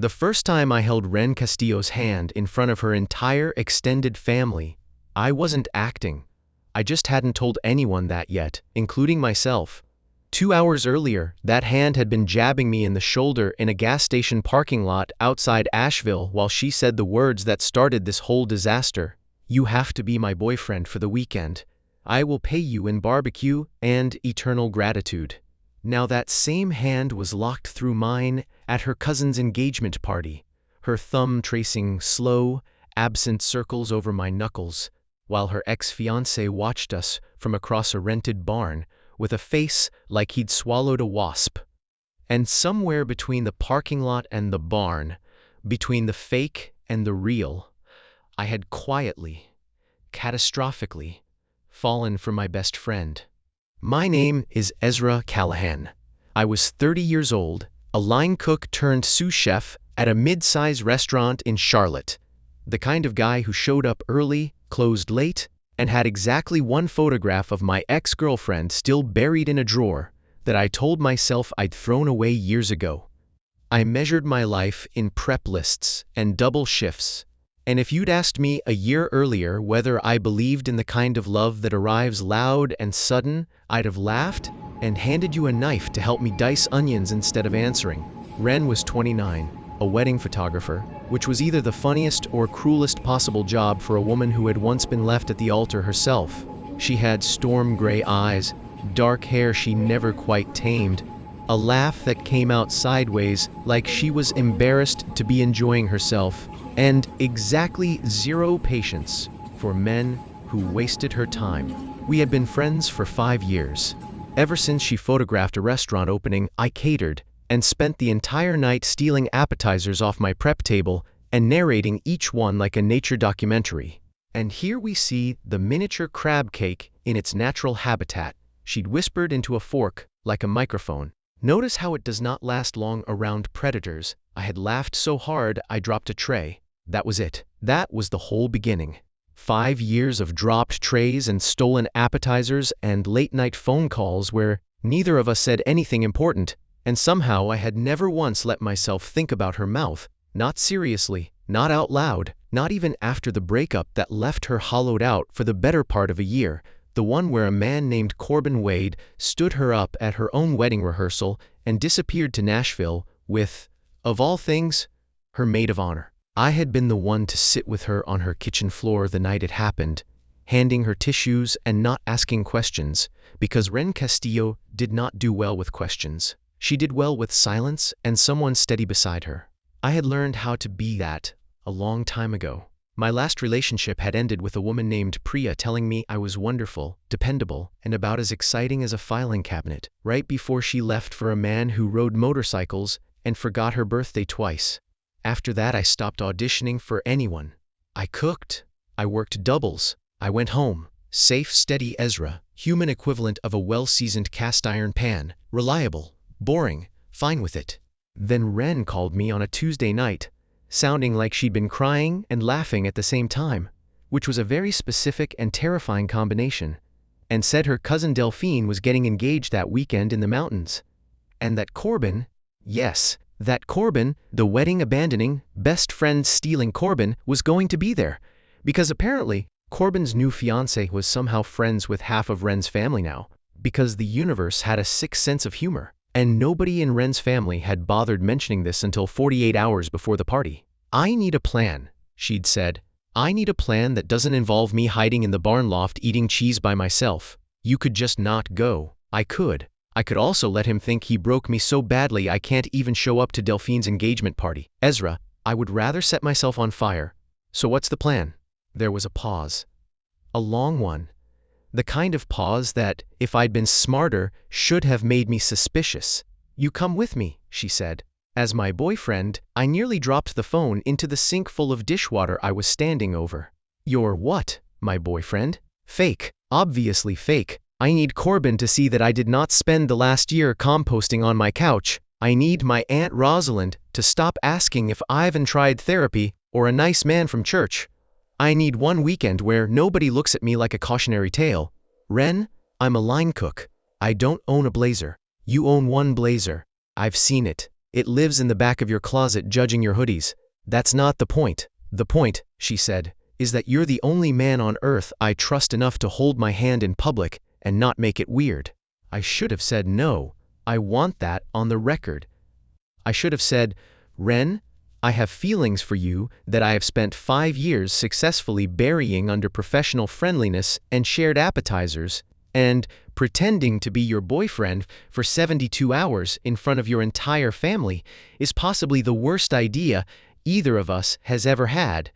The first time I held Ren Castillo's hand in front of her entire extended family, I wasn't acting. I just hadn't told anyone that yet, including myself. 2 hours earlier, that hand had been jabbing me in the shoulder in a gas station parking lot outside Asheville while she said the words that started this whole disaster. "You have to be my boyfriend for the weekend. I will pay you in barbecue and eternal gratitude." Now that same hand was locked through mine at her cousin's engagement party, her thumb tracing slow, absent circles over my knuckles, while her ex-fiancé watched us from across a rented barn with a face like he'd swallowed a wasp. And somewhere between the parking lot and the barn, between the fake and the real, I had quietly, catastrophically, fallen for my best friend. My name is Ezra Callahan. I was 30 years old, a line cook turned sous chef at a mid-size restaurant in Charlotte. The kind of guy who showed up early, closed late, and had exactly one photograph of my ex-girlfriend still buried in a drawer that I told myself I'd thrown away years ago. I measured my life in prep lists and double shifts, and if you'd asked me a year earlier whether I believed in the kind of love that arrives loud and sudden, I'd have laughed and handed you a knife to help me dice onions instead of answering. Ren was 29, a wedding photographer, which was either the funniest or cruelest possible job for a woman who had once been left at the altar herself. She had storm gray eyes, dark hair she never quite tamed, a laugh that came out sideways like she was embarrassed to be enjoying herself, and exactly zero patience for men who wasted her time. We had been friends for 5 years. Ever since she photographed a restaurant opening, I catered and spent the entire night stealing appetizers off my prep table and narrating each one like a nature documentary. And here we see the miniature crab cake in its natural habitat. She'd whispered into a fork like a microphone. Notice how it does not last long around predators. I had laughed so hard I dropped a tray. That was it. That was the whole beginning. 5 years of dropped trays and stolen appetizers and late-night phone calls where neither of us said anything important, and somehow I had never once let myself think about her mouth, not seriously, not out loud, not even after the breakup that left her hollowed out for the better part of a year, the one where a man named Corbin Wade stood her up at her own wedding rehearsal and disappeared to Nashville with, of all things, her maid of honor. I had been the one to sit with her on her kitchen floor the night it happened, handing her tissues and not asking questions, because Ren Castillo did not do well with questions. She did well with silence and someone steady beside her. I had learned how to be that a long time ago. My last relationship had ended with a woman named Priya telling me I was wonderful, dependable, and about as exciting as a filing cabinet, right before she left for a man who rode motorcycles and forgot her birthday twice. After that, I stopped auditioning for anyone. I cooked. I worked doubles. I went home. Safe, steady Ezra, human equivalent of a well-seasoned cast-iron pan, reliable, boring, fine with it. Then Ren called me on a Tuesday night, sounding like she'd been crying and laughing at the same time, which was a very specific and terrifying combination, and said her cousin Delphine was getting engaged that weekend in the mountains. And that Corbin, yes, that Corbin, the wedding-abandoning, best-friend-stealing Corbin, was going to be there, because apparently Corbin's new fiancée was somehow friends with half of Ren's family now, because the universe had a sick sense of humor, and nobody in Ren's family had bothered mentioning this until 48 hours before the party. "I need a plan," she'd said. "I need a plan that doesn't involve me hiding in the barn loft eating cheese by myself. You could just not go." I could. I could also let him think he broke me so badly I can't even show up to Delphine's engagement party. "Ezra, I would rather set myself on fire. So what's the plan?" There was a pause. A long one. The kind of pause that, if I'd been smarter, should have made me suspicious. "You come with me," she said. As my boyfriend, I nearly dropped the phone into the sink full of dishwater I was standing over. "You're what, my boyfriend?" "Fake. Obviously fake. I need Corbin to see that I did not spend the last year composting on my couch. I need my Aunt Rosalind to stop asking if I've tried therapy or a nice man from church. I need one weekend where nobody looks at me like a cautionary tale. Ren, I'm a line cook. I don't own a blazer. You own one blazer. I've seen it. It lives in the back of your closet judging your hoodies. That's not the point. The point, she said, is that you're the only man on earth I trust enough to hold my hand in public and not make it weird. I should have said no. I want that on the record. I should have said, Ren, I have feelings for you that I have spent 5 years successfully burying under professional friendliness and shared appetizers, and pretending to be your boyfriend for 72 hours in front of your entire family is possibly the worst idea either of us has ever had.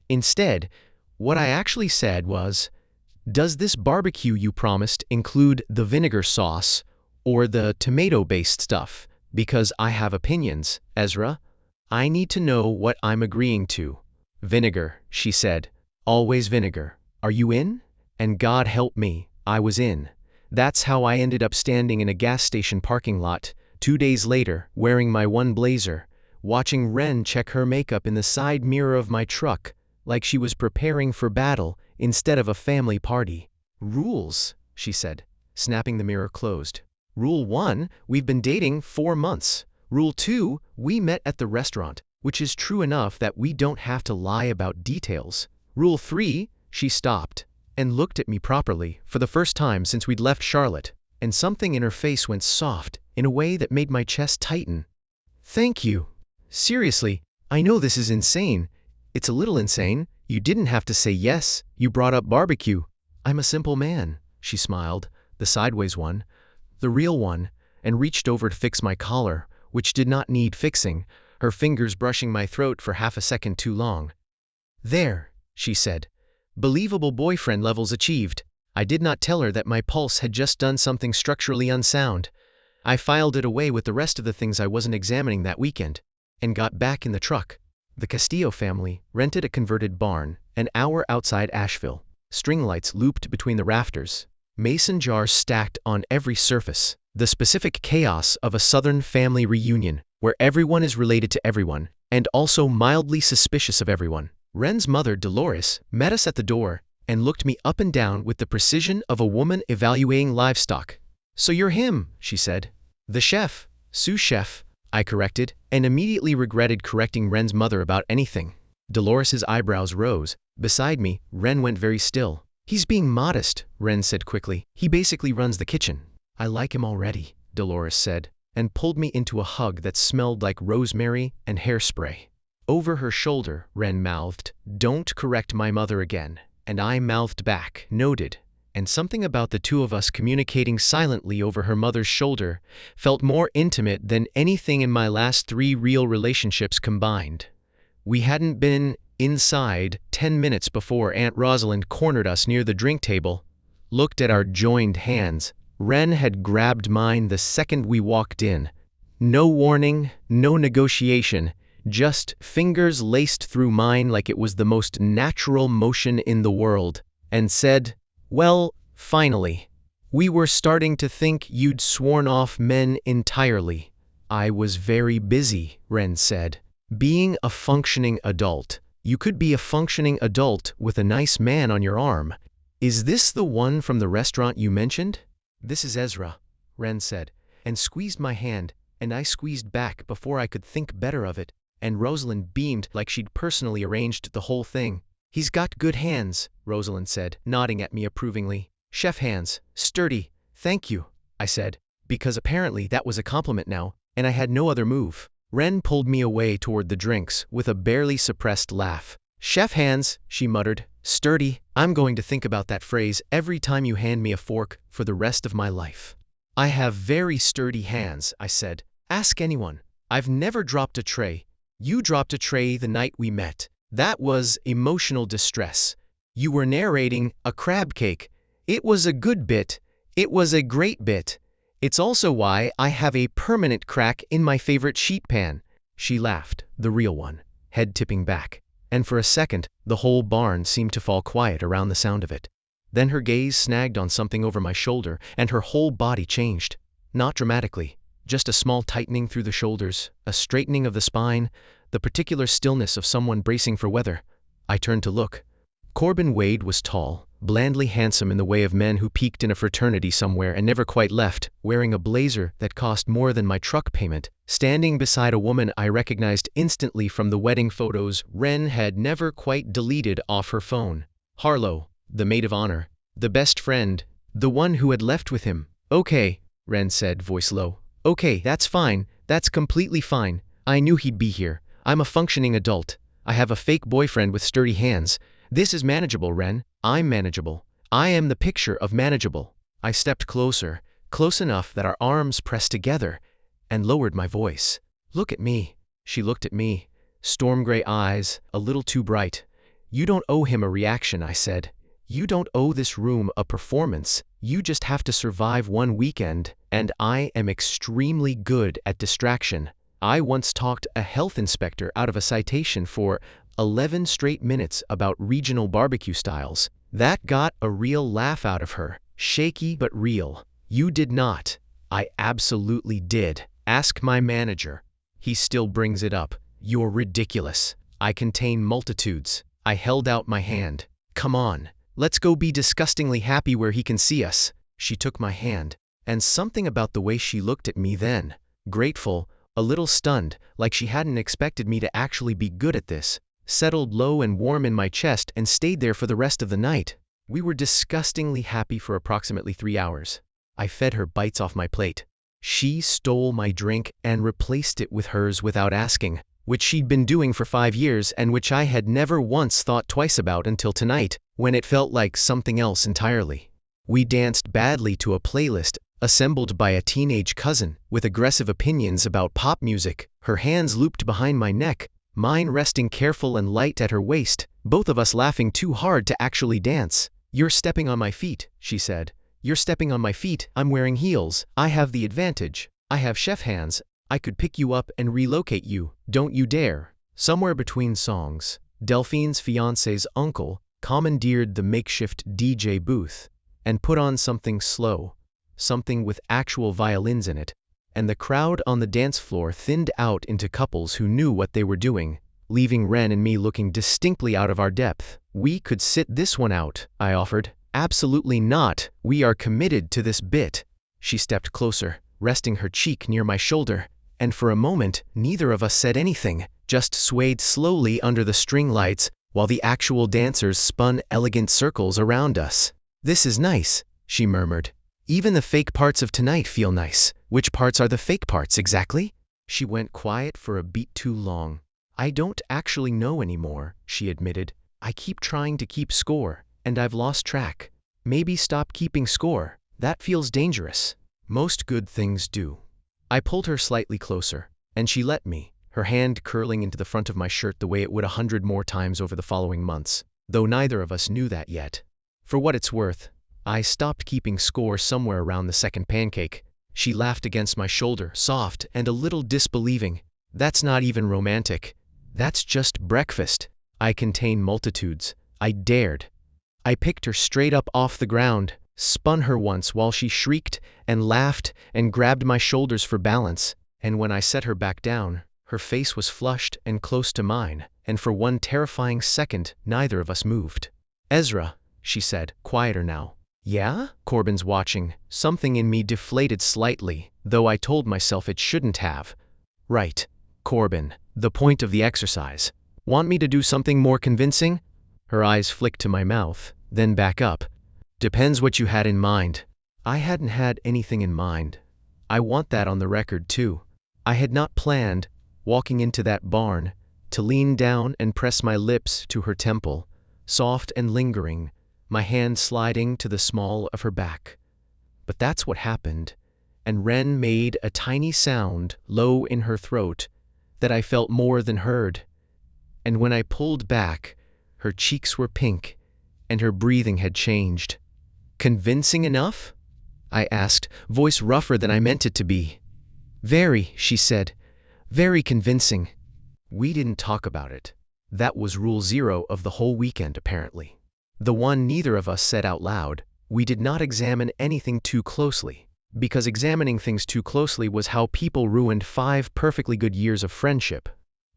Instead, what I actually said was, does this barbecue you promised include the vinegar sauce or the tomato-based stuff? Because I have opinions, Ezra. I need to know what I'm agreeing to. Vinegar, she said. Always vinegar. Are you in? And God help me, I was in. That's how I ended up standing in a gas station parking lot, 2 days later, wearing my one blazer, watching Ren check her makeup in the side mirror of my truck, like she was preparing for battle instead of a family party. Rules, she said, snapping the mirror closed. Rule 1, we've been dating 4 months. Rule 2, we met at the restaurant, which is true enough that we don't have to lie about details. Rule 3, she stopped and looked at me properly for the first time since we'd left Charlotte, and something in her face went soft in a way that made my chest tighten. Thank you. Seriously, I know this is insane. It's a little insane. You didn't have to say yes. You brought up barbecue. I'm a simple man, she smiled, the sideways one, the real one, and reached over to fix my collar, which did not need fixing, her fingers brushing my throat for half a second too long. There, she said. Believable boyfriend levels achieved. I did not tell her that my pulse had just done something structurally unsound. I filed it away with the rest of the things I wasn't examining that weekend, and got back in the truck. The Castillo family rented a converted barn an hour outside Asheville. String lights looped between the rafters, mason jars stacked on every surface, the specific chaos of a Southern family reunion where everyone is related to everyone and also mildly suspicious of everyone. Ren's mother, Dolores, met us at the door and looked me up and down with the precision of a woman evaluating livestock. So you're him, she said. The chef, sous chef, I corrected, and immediately regretted correcting Ren's mother about anything. Dolores's eyebrows rose. Beside me, Ren went very still. He's being modest, Ren said quickly. He basically runs the kitchen. I like him already, Dolores said, and pulled me into a hug that smelled like rosemary and hairspray. Over her shoulder, Ren mouthed, "Don't correct my mother again." And I mouthed back, "Noted." And something about the two of us communicating silently over her mother's shoulder felt more intimate than anything in my last 3 real relationships combined. We hadn't been inside 10 minutes before Aunt Rosalind cornered us near the drink table, looked at our joined hands. Ren had grabbed mine the second we walked in. No warning, no negotiation, just fingers laced through mine like it was the most natural motion in the world, and said, "Well, finally. We were starting to think you'd sworn off men entirely." "I was very busy," Ren said. "Being a functioning adult. You could be a functioning adult with a nice man on your arm. Is this the one from the restaurant you mentioned?" "This is Ezra," Ren said, and squeezed my hand, and I squeezed back before I could think better of it, and Rosalind beamed like she'd personally arranged the whole thing. "He's got good hands," Rosalind said, nodding at me approvingly. "Chef hands, sturdy." "Thank you," I said, because apparently that was a compliment now, and I had no other move. Ren pulled me away toward the drinks with a barely suppressed laugh. "Chef hands," she muttered. "Sturdy. I'm going to think about that phrase every time you hand me a fork for the rest of my life." "I have very sturdy hands," I said. "Ask anyone. I've never dropped a tray. You dropped a tray the night we met. That was emotional distress. You were narrating a crab cake. It was a good bit. It was a great bit. It's also why I have a permanent crack in my favorite sheet pan." She laughed, the real one, head tipping back, and for a second, the whole barn seemed to fall quiet around the sound of it. Then her gaze snagged on something over my shoulder, and her whole body changed. Not dramatically, just a small tightening through the shoulders, a straightening of the spine, the particular stillness of someone bracing for weather. I turned to look. Corbin Wade was tall, blandly handsome in the way of men who peaked in a fraternity somewhere and never quite left, wearing a blazer that cost more than my truck payment, standing beside a woman I recognized instantly from the wedding photos Ren had never quite deleted off her phone. Harlow, the maid of honor, the best friend, the one who had left with him. "Okay," Ren said, voice low. "Okay, that's fine, that's completely fine. I knew he'd be here. I'm a functioning adult. I have a fake boyfriend with sturdy hands. This is manageable, Ren. I'm manageable. I am the picture of manageable." I stepped closer, close enough that our arms pressed together, and lowered my voice. "Look at me." She looked at me, storm gray eyes, a little too bright. "You don't owe him a reaction," I said. "You don't owe this room a performance. You just have to survive one weekend, and I am extremely good at distraction. I once talked a health inspector out of a citation for 11 straight minutes about regional barbecue styles. That got a real laugh out of her. Shaky but real. You did not." "I absolutely did. Ask my manager. He still brings it up." "You're ridiculous. I contain multitudes." I held out my hand. "Come on. Let's go be disgustingly happy where he can see us." She took my hand, and something about the way she looked at me then, grateful, a little stunned, like she hadn't expected me to actually be good at this, settled low and warm in my chest and stayed there for the rest of the night. We were disgustingly happy for approximately 3 hours. I fed her bites off my plate. She stole my drink and replaced it with hers without asking, which she'd been doing for 5 years and which I had never once thought twice about until tonight, when it felt like something else entirely. We danced badly to a playlist assembled by a teenage cousin with aggressive opinions about pop music, her hands looped behind my neck, mine resting careful and light at her waist, both of us laughing too hard to actually dance. "You're stepping on my feet," she said. "You're stepping on my feet. I'm wearing heels. I have the advantage. I have chef hands. I could pick you up and relocate you. Don't you dare." Somewhere between songs, Delphine's fiancé's uncle commandeered the makeshift DJ booth and put on something slow, something with actual violins in it, and the crowd on the dance floor thinned out into couples who knew what they were doing, leaving Ren and me looking distinctly out of our depth. "We could sit this one out," I offered. "Absolutely not. We are committed to this bit." She stepped closer, resting her cheek near my shoulder, and for a moment neither of us said anything, just swayed slowly under the string lights while the actual dancers spun elegant circles around us. "This is nice," she murmured. "Even the fake parts of tonight feel nice. Which parts are the fake parts exactly?" She went quiet for a beat too long. "I don't actually know anymore," she admitted. "I keep trying to keep score, and I've lost track. Maybe stop keeping score. That feels dangerous." "Most good things do." I pulled her slightly closer, and she let me, her hand curling into the front of my shirt the way it would 100 more times over the following months, though neither of us knew that yet. For what it's worth, I stopped keeping score somewhere around the second pancake. She laughed against my shoulder, soft and a little disbelieving. "That's not even romantic. That's just breakfast." I contain multitudes. I dared. I picked her straight up off the ground, spun her once while she shrieked and laughed and grabbed my shoulders for balance, and when I set her back down, her face was flushed and close to mine, and for one terrifying second neither of us moved. "Ezra," she said, quieter now. "Yeah?" "Corbin's watching." Something in me deflated slightly, though I told myself it shouldn't have. "Right. Corbin. The point of the exercise. Want me to do something more convincing?" Her eyes flicked to my mouth, then back up. "Depends what you had in mind." I hadn't had anything in mind. I want that on the record too. I had not planned, walking into that barn, to lean down and press my lips to her temple, soft and lingering, my hand sliding to the small of her back. But that's what happened, and Ren made a tiny sound low in her throat that I felt more than heard. And when I pulled back, her cheeks were pink, and her breathing had changed. "Convincing enough?" I asked, voice rougher than I meant it to be. "Very," she said. "Very convincing." We didn't talk about it. That was rule 0 of the whole weekend, apparently. The one neither of us said out loud. We did not examine anything too closely, because examining things too closely was how people ruined 5 perfectly good years of friendship.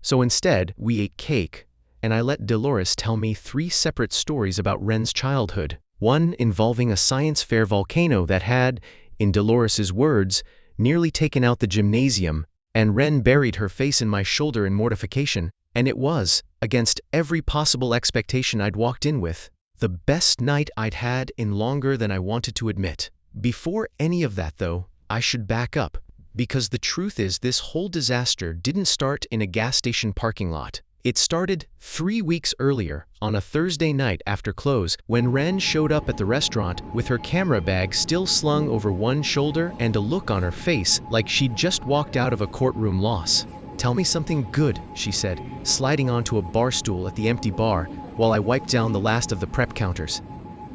So instead, we ate cake, and I let Dolores tell me 3 separate stories about Ren's childhood, One involving a science fair volcano that had, in Dolores's words, nearly taken out the gymnasium, and Ren buried her face in my shoulder in mortification, and it was, against every possible expectation I'd walked in with, the best night I'd had in longer than I wanted to admit. Before any of that, though, I should back up, because the truth is this whole disaster didn't start in a gas station parking lot. It started 3 weeks earlier, on a Thursday night after close, when Ren showed up at the restaurant with her camera bag still slung over one shoulder and a look on her face like she'd just walked out of a courtroom loss. "Tell me something good," she said, sliding onto a bar stool at the empty bar while I wiped down the last of the prep counters.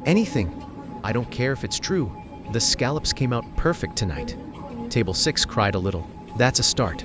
"Anything. I don't care if it's true. The scallops came out perfect tonight." Table 6 cried a little. "That's a start."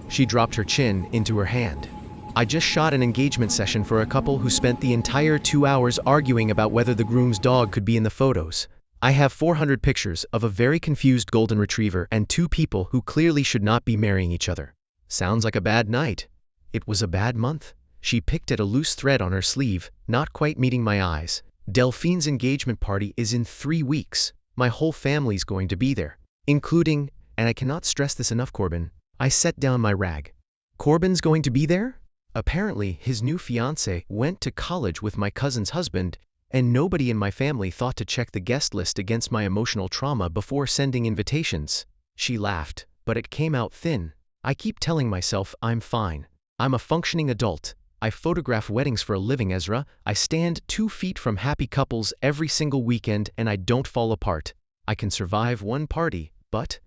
She dropped her chin into her hand. "I just shot an engagement session for a couple who spent the entire 2 hours arguing about whether the groom's dog could be in the photos. I have 400 pictures of a very confused golden retriever and 2 people who clearly should not be marrying each other." Sounds like a bad night. It was a bad month. She picked at a loose thread on her sleeve, not quite meeting my eyes. "Delphine's engagement party is in 3 weeks. My whole family's going to be there, including, and I cannot stress this enough, Corbin." I set down my rag. "Corbin's going to be there?" Apparently, his new fiancée went to college with my cousin's husband, and nobody in my family thought to check the guest list against my emotional trauma before sending invitations. She laughed, but it came out thin. "I keep telling myself I'm fine. I'm a functioning adult. I photograph weddings for a living, Ezra. I stand 2 feet from happy couples every single weekend and I don't fall apart. I can survive one party, but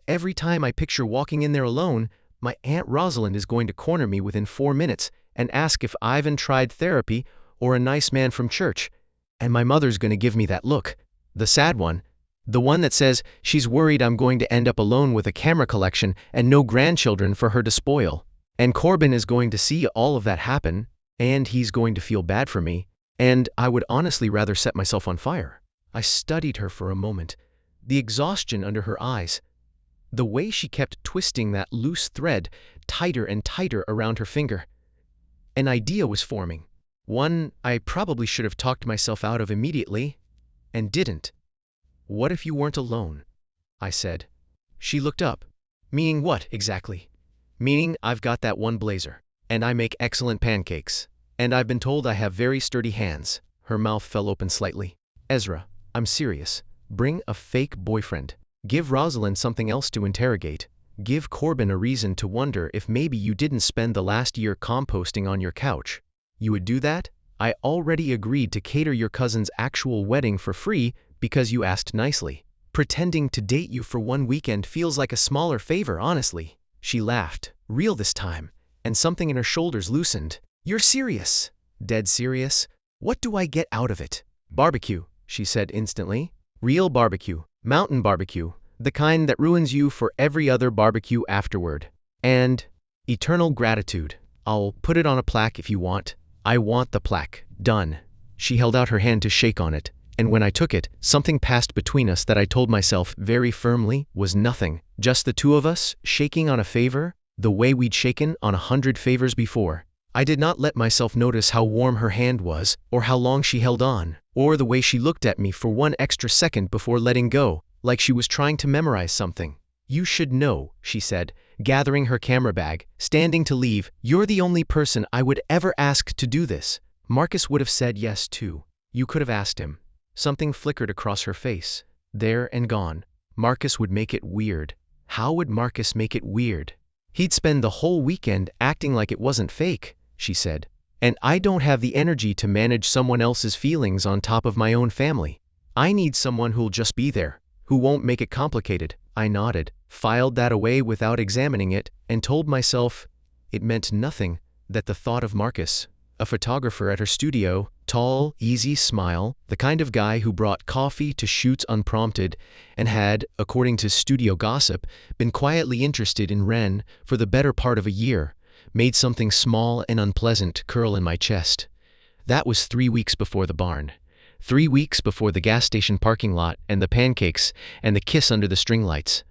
every time I picture walking in there alone, my Aunt Rosalind is going to corner me within 4 minutes and ask if Ivan tried therapy or a nice man from church. And my mother's going to give me that look. The sad one. The one that says she's worried I'm going to end up alone with a camera collection and no grandchildren for her to spoil. And Corbin is going to see all of that happen, and he's going to feel bad for me, and I would honestly rather set myself on fire." I studied her for a moment, the exhaustion under her eyes, the way she kept twisting that loose thread tighter and tighter around her finger. An idea was forming, one I probably should have talked myself out of immediately, and didn't. "What if you weren't alone?" I said. She looked up. "Meaning what, exactly?" "Meaning I've got that one blazer, and I make excellent pancakes, and I've been told I have very sturdy hands." Her mouth fell open slightly. "Ezra, I'm serious. Bring a fake boyfriend. Give Rosalind something else to interrogate. Give Corbin a reason to wonder if maybe you didn't spend the last year composting on your couch. You would do that? I already agreed to cater your cousin's actual wedding for free because you asked nicely. Pretending to date you for one weekend feels like a smaller favor, honestly." She laughed, real this time, and something in her shoulders loosened. "You're serious?" "Dead serious. What do I get out of it?" "Barbecue," she said instantly. "Real barbecue. Mountain barbecue. The kind that ruins you for every other barbecue afterward. And eternal gratitude. I'll put it on a plaque if you want." "I want the plaque. Done." She held out her hand to shake on it, and when I took it, something passed between us that I told myself very firmly was nothing. Just the 2 of us, shaking on a favor, the way we'd shaken on 100 favors before. I did not let myself notice how warm her hand was, or how long she held on, or the way she looked at me for 1 extra second before letting go, like she was trying to memorize something. "You should know," she said, gathering her camera bag, standing to leave. "You're the only person I would ever ask to do this. Marcus would have said yes too. You could have asked him." Something flickered across her face. There and gone. Marcus would make it weird. How would Marcus make it weird? "He'd spend the whole weekend acting like it wasn't fake," she said. "And I don't have the energy to manage someone else's feelings on top of my own family. I need someone who'll just be there, who won't make it complicated." I nodded, filed that away without examining it, and told myself it meant nothing that the thought of Marcus, a photographer at her studio, tall, easy smile, the kind of guy who brought coffee to shoots unprompted, and had, according to studio gossip, been quietly interested in Ren for the better part of a year, made something small and unpleasant curl in my chest. That was 3 weeks before the barn. 3 weeks before the gas station parking lot and the pancakes and the kiss under the string lights.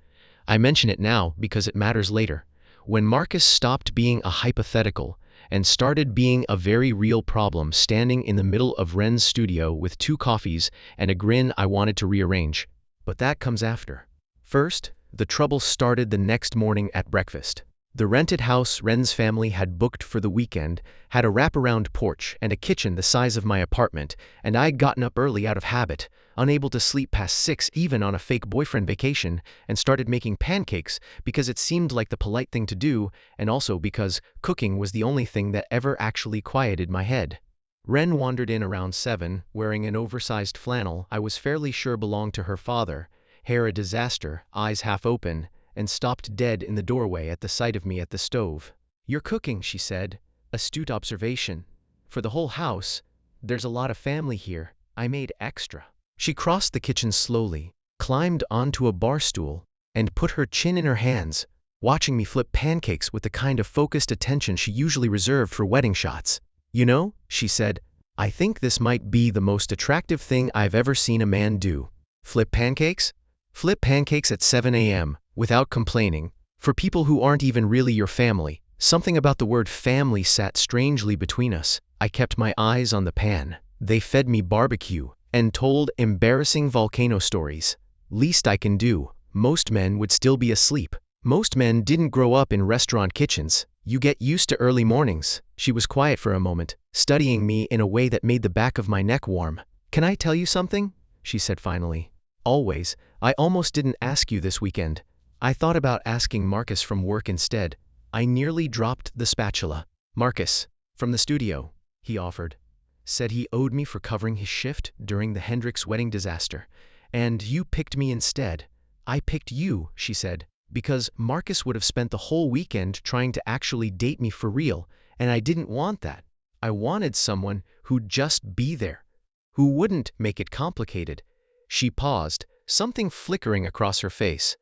I mention it now because it matters later. When Marcus stopped being a hypothetical and started being a very real problem standing in the middle of Ren's studio with 2 coffees and a grin I wanted to rearrange. But that comes after. First, the trouble started the next morning at breakfast. The rented house Ren's family had booked for the weekend had a wraparound porch and a kitchen the size of my apartment, and I'd gotten up early out of habit, unable to sleep past 6 even on a fake boyfriend vacation, and started making pancakes because it seemed like the polite thing to do, and also because cooking was the only thing that ever actually quieted my head. Ren wandered in around 7, wearing an oversized flannel I was fairly sure belonged to her father, hair a disaster, eyes half open, and stopped dead in the doorway at the sight of me at the stove. "You're cooking," she said. Astute observation. "For the whole house. There's a lot of family here. I made extra." She crossed the kitchen slowly, climbed onto a bar stool, and put her chin in her hands, watching me flip pancakes with the kind of focused attention she usually reserved for wedding shots. "You know," she said, "I think this might be the most attractive thing I've ever seen a man do." Flip pancakes? Flip pancakes at 7 a.m., without complaining. For people who aren't even really your family, something about the word family sat strangely between us. I kept my eyes on the pan. They fed me barbecue and told embarrassing volcano stories. Least I can do. Most men would still be asleep. Most men didn't grow up in restaurant kitchens. You get used to early mornings. She was quiet for a moment, studying me in a way that made the back of my neck warm. "Can I tell you something?" she said finally. "Always. I almost didn't ask you this weekend. I thought about asking Marcus from work instead." I nearly dropped the spatula. "Marcus, from the studio," he offered. "Said he owed me for covering his shift during the Hendricks wedding disaster. And you picked me instead." "I picked you," she said, "because Marcus would have spent the whole weekend trying to actually date me for real, and I didn't want that. I wanted someone who'd just be there, who wouldn't make it complicated." She paused, something flickering across her face.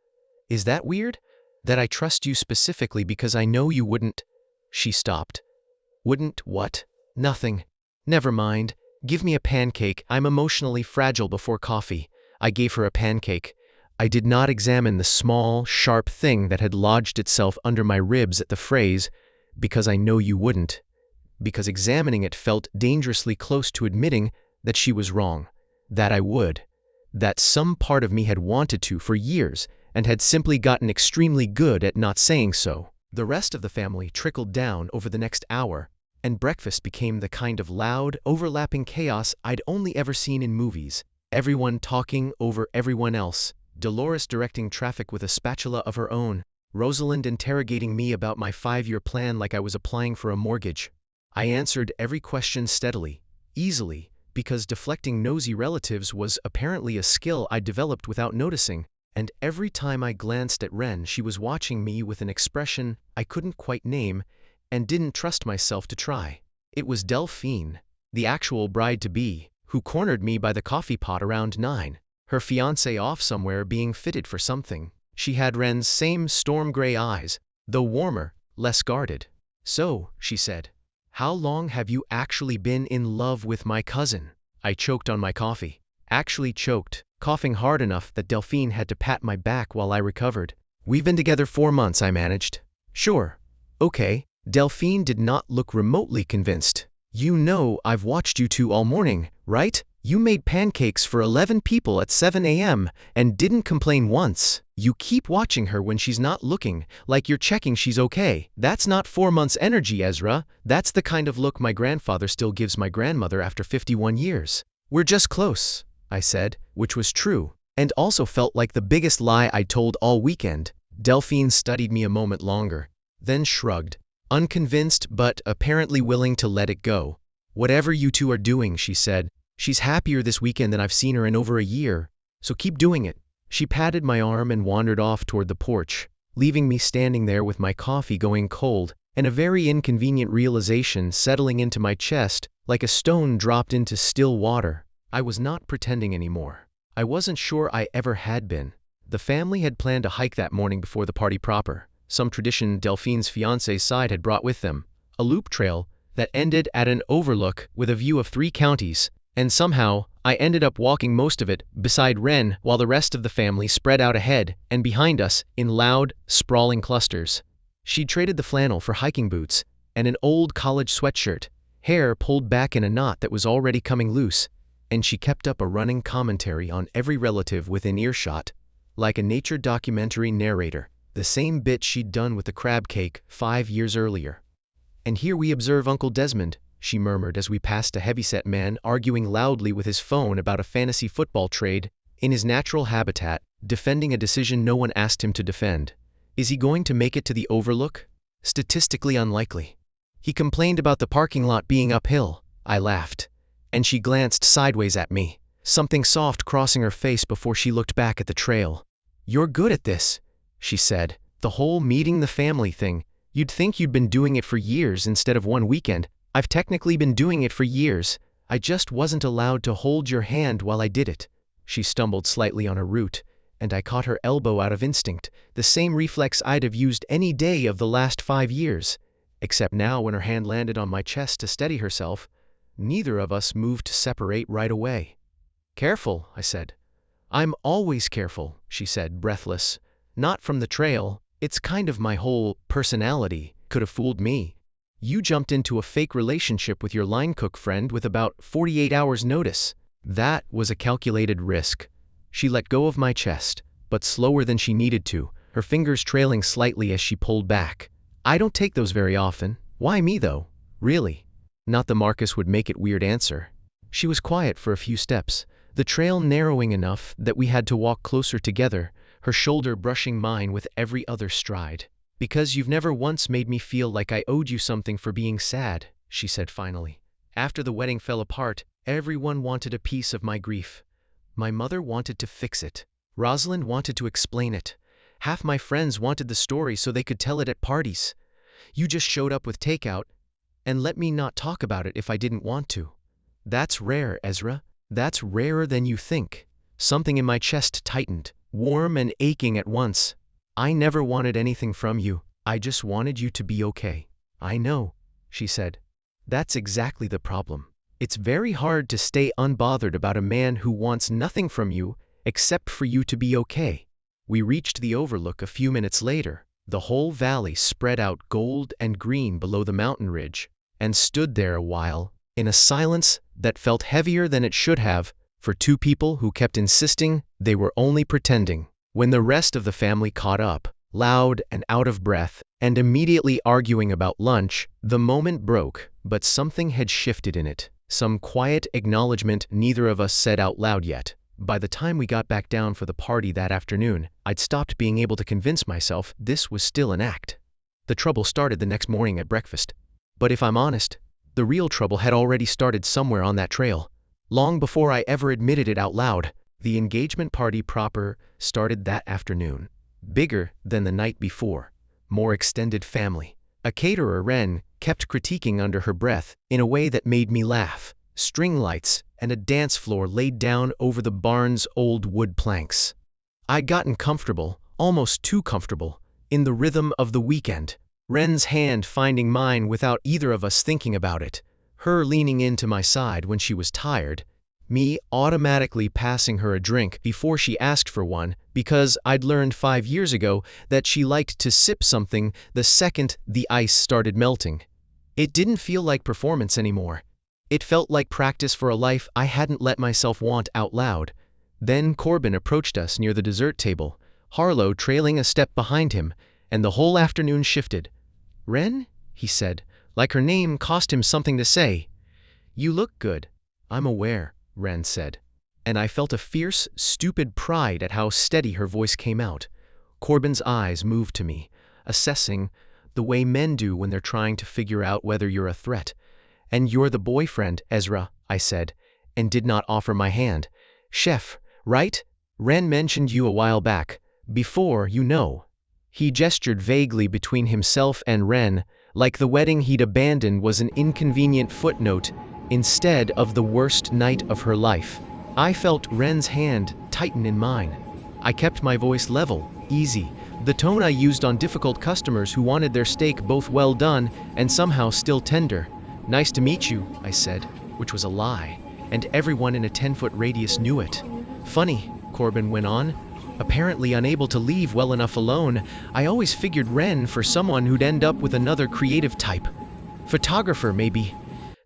"Is that weird? That I trust you specifically because I know you wouldn't—" She stopped. "Wouldn't what?" "Nothing. Never mind. Give me a pancake. I'm emotionally fragile before coffee." I gave her a pancake. I did not examine the small, sharp thing that had lodged itself under my ribs at the phrase, "because I know you wouldn't," because examining it felt dangerously close to admitting that she was wrong, that I would, that some part of me had wanted to for years and had simply gotten extremely good at not saying so. The rest of the family trickled down over the next hour, and breakfast became the kind of loud, overlapping chaos I'd only ever seen in movies. Everyone talking over everyone else, Dolores directing traffic with a spatula of her own, Rosalind interrogating me about my 5-year plan like I was applying for a mortgage. I answered every question steadily, easily, because deflecting nosy relatives was apparently a skill I developed without noticing, and every time I glanced at Ren she was watching me with an expression I couldn't quite name and didn't trust myself to try. It was Delphine, the actual bride-to-be, who cornered me by the coffee pot around 9, her fiancé off somewhere being fitted for something. She had Ren's same storm-gray eyes, though warmer, less guarded. "So," she said, "how long have you actually been in love with my cousin?" I choked on my coffee. Actually choked, coughing hard enough that Delphine had to pat my back while I recovered. "We've been together 4 months," I managed. "Sure. Okay." Delphine did not look remotely convinced. "You know I've watched you two all morning, right? You made pancakes for 11 people at 7 a.m. and didn't complain once. You keep watching her when she's not looking, like you're checking she's okay. That's not 4 months energy, Ezra. That's the kind of look my grandfather still gives my grandmother after 51 years. We're just close," I said, which was true, and also felt like the biggest lie I'd told all weekend. Delphine studied me a moment longer, then shrugged, unconvinced but apparently willing to let it go. "Whatever you two are doing," she said, "she's happier this weekend than I've seen her in over a year, so keep doing it." She patted my arm and wandered off toward the porch, leaving me standing there with my coffee going cold and a very inconvenient realization settling into my chest like a stone dropped into still water. I was not pretending anymore. I wasn't sure I ever had been. The family had planned a hike that morning before the party proper, some tradition Delphine's fiancé's side had brought with them, a loop trail that ended at an overlook with a view of 3 counties, and somehow I ended up walking most of it beside Ren while the rest of the family spread out ahead and behind us in loud, sprawling clusters. She'd traded the flannel for hiking boots, and an old college sweatshirt, hair pulled back in a knot that was already coming loose, and she kept up a running commentary on every relative within earshot, like a nature documentary narrator, the same bit she'd done with the crab cake 5 years earlier. "And here we observe Uncle Desmond," she murmured as we passed a heavyset man arguing loudly with his phone about a fantasy football trade, in his natural habitat, defending a decision no one asked him to defend. "Is he going to make it to the Overlook?" "Statistically unlikely." "He complained about the parking lot being uphill," I laughed, and she glanced sideways at me, something soft crossing her face before she looked back at the trail. "You're good at this," she said. "The whole meeting the family thing. You'd think you'd been doing it for years instead of one weekend. I've technically been doing it for years. I just wasn't allowed to hold your hand while I did it." She stumbled slightly on her route, and I caught her elbow out of instinct, the same reflex I'd have used any day of the last 5 years. Except now when her hand landed on my chest to steady herself, neither of us moved to separate right away. "Careful," I said. "I'm always careful," she said, breathless. "Not from the trail. It's kind of my whole personality. Could have fooled me. You jumped into a fake relationship with your line cook friend with about 48 hours notice." That was a calculated risk. She let go of my chest, but slower than she needed to, her fingers trailing slightly as she pulled back. "I don't take those very often. Why me though? Really?" Not the Marcus would make it weird answer. She was quiet for a few steps, the trail narrowing enough that we had to walk closer together, her shoulder brushing mine with every other stride. "Because you've never once made me feel like I owed you something for being sad," she said finally. "After the wedding fell apart, everyone wanted a piece of my grief. My mother wanted to fix it. Rosalind wanted to explain it. Half my friends wanted the story so they could tell it at parties. You just showed up with takeout and let me not talk about it if I didn't want to. That's rare, Ezra. That's rarer than you think." Something in my chest tightened, warm and aching at once. "I never wanted anything from you. I just wanted you to be okay." "I know," she said. "That's exactly the problem. It's very hard to stay unbothered about a man who wants nothing from you except for you to be okay." We reached the Overlook a few minutes later. The whole valley spread out gold and green below the mountain ridge, and stood there a while, in a silence that felt heavier than it should have, for two people who kept insisting they were only pretending. When the rest of the family caught up, loud and out of breath, and immediately arguing about lunch, the moment broke, but something had shifted in it. Some quiet acknowledgement neither of us said out loud yet. By the time we got back down for the party that afternoon, I'd stopped being able to convince myself this was still an act. The trouble started the next morning at breakfast. But if I'm honest, the real trouble had already started somewhere on that trail. Long before I ever admitted it out loud, the engagement party proper started that afternoon. Bigger than the night before. More extended family. A caterer, Wren, kept critiquing under her breath in a way that made me laugh. String lights and a dance floor laid down over the barn's old wood planks. I'd gotten comfortable, almost too comfortable, in the rhythm of the weekend. Wren's hand finding mine without either of us thinking about it. Her leaning into my side when she was tired. Me automatically passing her a drink before she asked for one, because I'd learned 5 years ago that she liked to sip something the second the ice started melting. It didn't feel like performance anymore. It felt like practice for a life I hadn't let myself want out loud. Then Corbin approached us near the dessert table, Harlow trailing a step behind him, and the whole afternoon shifted. "Wren?" he said, like her name cost him something to say. "You look good." "I'm aware," Wren said, and I felt a fierce, stupid pride at how steady her voice came out. Corbin's eyes moved to me, assessing, the way men do when they're trying to figure out whether you're a threat. "And you're the boyfriend, Ezra," I said, and did not offer my hand. "Chef, right? Wren mentioned you a while back. Before, you know." He gestured vaguely between himself and Wren, like the wedding he'd abandoned was an inconvenient footnote instead of the worst night of her life. I felt Wren's hand tighten in mine. I kept my voice level, easy, the tone I used on difficult customers who wanted their steak both well done and somehow still tender. "Nice to meet you," I said, which was a lie, and everyone in a 10-foot radius knew it. "Funny," Corbin went on, apparently unable to leave well enough alone. "I always figured Wren for someone who'd end up with another creative type." Photographer, maybe.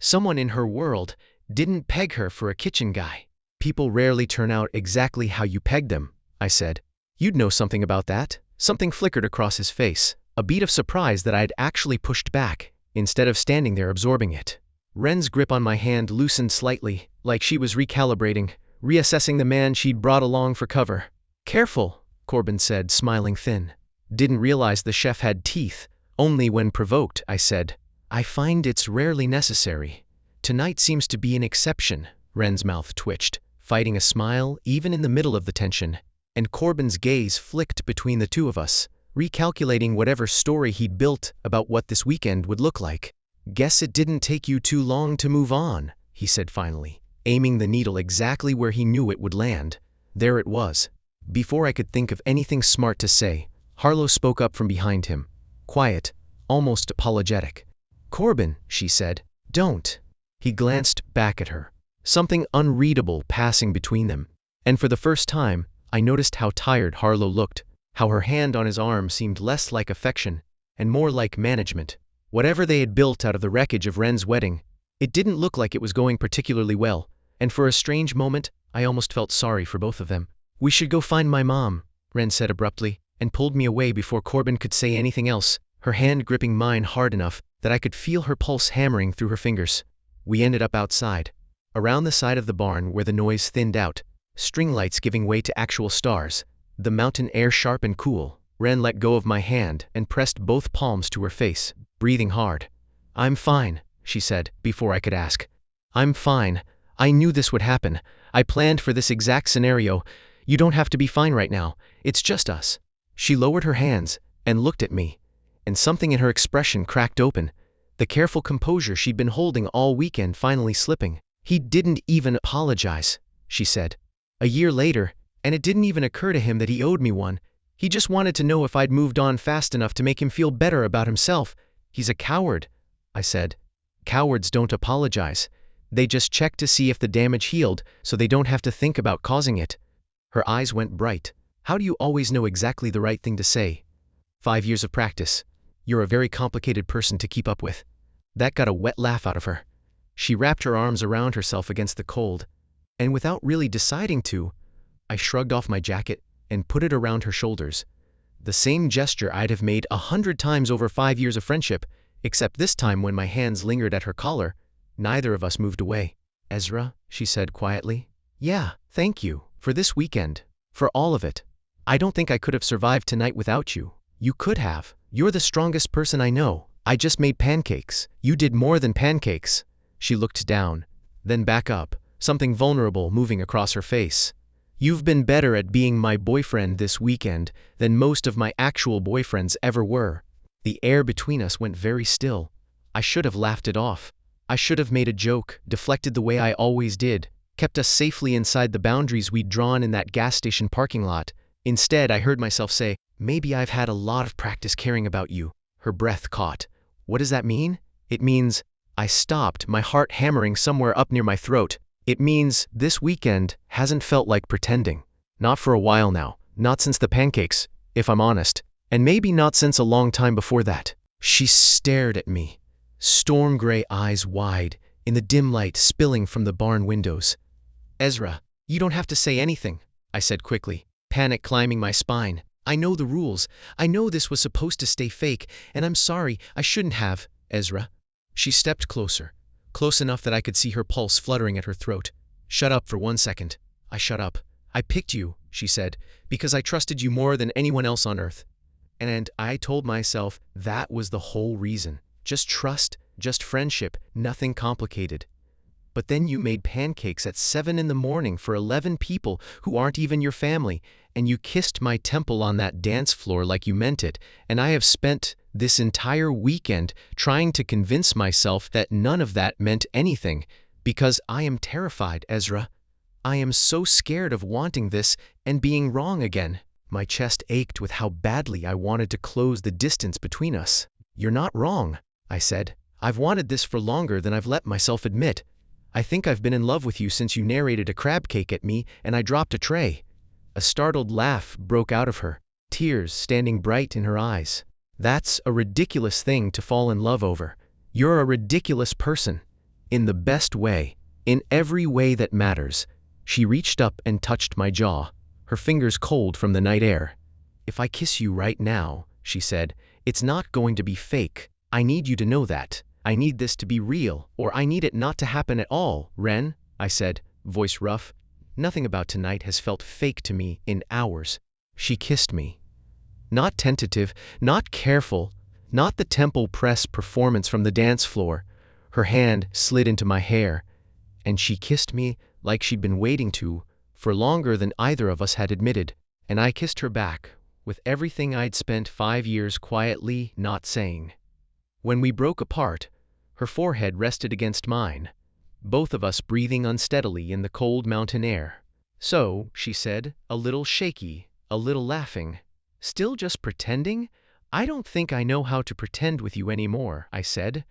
Someone in her world didn't peg her for a kitchen guy. People rarely turn out exactly how you pegged them, I said. You'd know something about that. Something flickered across his face, a beat of surprise that I'd actually pushed back, instead of standing there absorbing it. Ren's grip on my hand loosened slightly, like she was recalibrating, reassessing the man she'd brought along for cover. Careful, Corbin said, smiling thin. Didn't realize the chef had teeth. Only when provoked, I said. I find it's rarely necessary. Tonight seems to be an exception. Ren's mouth twitched, fighting a smile even in the middle of the tension, and Corbin's gaze flicked between the two of us, recalculating whatever story he'd built about what this weekend would look like. Guess it didn't take you too long to move on, he said finally, aiming the needle exactly where he knew it would land. There it was. Before I could think of anything smart to say, Harlow spoke up from behind him, quiet, almost apologetic. Corbin, she said, don't. He glanced back at her, something unreadable passing between them, and for the first time, I noticed how tired Harlow looked, how her hand on his arm seemed less like affection and more like management. Whatever they had built out of the wreckage of Ren's wedding, it didn't look like it was going particularly well, and for a strange moment, I almost felt sorry for both of them. We should go find my mom, Ren said abruptly, and pulled me away before Corbin could say anything else, her hand gripping mine hard enough that I could feel her pulse hammering through her fingers. We ended up outside, around the side of the barn where the noise thinned out, string lights giving way to actual stars, the mountain air sharp and cool. Ren let go of my hand and pressed both palms to her face, breathing hard. I'm fine, she said, before I could ask. I'm fine. I knew this would happen. I planned for this exact scenario. You don't have to be fine right now. It's just us. She lowered her hands and looked at me, and something in her expression cracked open, the careful composure she'd been holding all weekend finally slipping. He didn't even apologize, she said. A year later, and it didn't even occur to him that he owed me one. He just wanted to know if I'd moved on fast enough to make him feel better about himself. He's a coward, I said. Cowards don't apologize. They just check to see if the damage healed so they don't have to think about causing it. Her eyes went bright. How do you always know exactly the right thing to say? 5 years of practice. You're a very complicated person to keep up with. That got a wet laugh out of her. She wrapped her arms around herself against the cold, and without really deciding to, I shrugged off my jacket and put it around her shoulders. The same gesture I'd have made 100 times over 5 years of friendship, except this time when my hands lingered at her collar, neither of us moved away. Ezra, she said quietly. Yeah, thank you, for this weekend, for all of it. I don't think I could have survived tonight without you. You could have. You're the strongest person I know. I just made pancakes. You did more than pancakes. She looked down, then back up, something vulnerable moving across her face. You've been better at being my boyfriend this weekend than most of my actual boyfriends ever were. The air between us went very still. I should have laughed it off. I should have made a joke, deflected the way I always did, kept us safely inside the boundaries we'd drawn in that gas station parking lot. Instead, I heard myself say, maybe I've had a lot of practice caring about you. Her breath caught. What does that mean? It means, I stopped, my heart hammering somewhere up near my throat. It means this weekend hasn't felt like pretending. Not for a while now. Not since the pancakes, if I'm honest. And maybe not since a long time before that. She stared at me, storm gray eyes wide, in the dim light spilling from the barn windows. Ezra, you don't have to say anything, I said quickly, panic climbing my spine. I know the rules. I know this was supposed to stay fake, and I'm sorry, I shouldn't have, Ezra. She stepped closer, close enough that I could see her pulse fluttering at her throat. Shut up for 1 second. I shut up. I picked you, she said, because I trusted you more than anyone else on earth. And I told myself that was the whole reason. Just trust, just friendship, nothing complicated. But then you made pancakes at 7 in the morning for 11 people who aren't even your family, and you kissed my temple on that dance floor like you meant it, and I have spent this entire weekend trying to convince myself that none of that meant anything, because I am terrified, Ezra. I am so scared of wanting this and being wrong again. My chest ached with how badly I wanted to close the distance between us. You're not wrong, I said. I've wanted this for longer than I've let myself admit. I think I've been in love with you since you narrated a crab cake at me and I dropped a tray. A startled laugh broke out of her, tears standing bright in her eyes. That's a ridiculous thing to fall in love over. You're a ridiculous person. In the best way. In every way that matters. She reached up and touched my jaw, her fingers cold from the night air. If I kiss you right now, she said, it's not going to be fake. I need you to know that. I need this to be real, or I need it not to happen at all, Ren, I said, voice rough. Nothing about tonight has felt fake to me in hours. She kissed me. Not tentative, not careful, not the tempo press performance from the dance floor. Her hand slid into my hair, and she kissed me like she'd been waiting to, for longer than either of us had admitted, and I kissed her back, with everything I'd spent 5 years quietly not saying. When we broke apart, her forehead rested against mine, both of us breathing unsteadily in the cold mountain air. So, she said, a little shaky, a little laughing, still just pretending? I don't think I know how to pretend with you anymore, I said.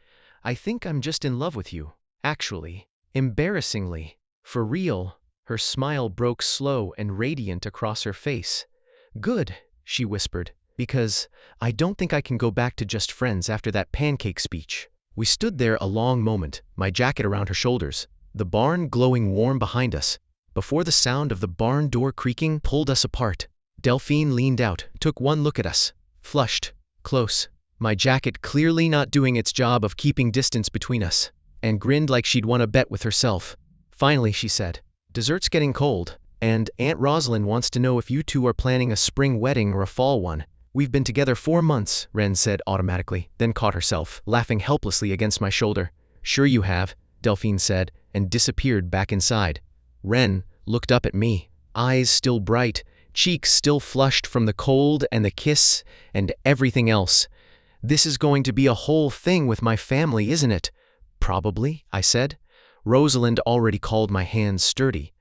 I think I'm just in love with you, actually. Embarrassingly. For real. Her smile broke slow and radiant across her face. Good, she whispered, because I don't think I can go back to just friends after that pancake speech. We stood there a long moment, my jacket around her shoulders, the barn glowing warm behind us, before the sound of the barn door creaking pulled us apart. Delphine leaned out, took one look at us, flushed, close, my jacket clearly not doing its job of keeping distance between us, and grinned like she'd won a bet with herself. Finally, she said, dessert's getting cold, and Aunt Rosalind wants to know if you two are planning a spring wedding or a fall one. We've been together 4 months, Ren said automatically, then caught herself, laughing helplessly against my shoulder. Sure you have, Delphine said, and disappeared back inside. Ren looked up at me, eyes still bright, cheeks still flushed from the cold and the kiss and everything else. This is going to be a whole thing with my family, isn't it? Probably, I said. Rosalind already called my hands sturdy.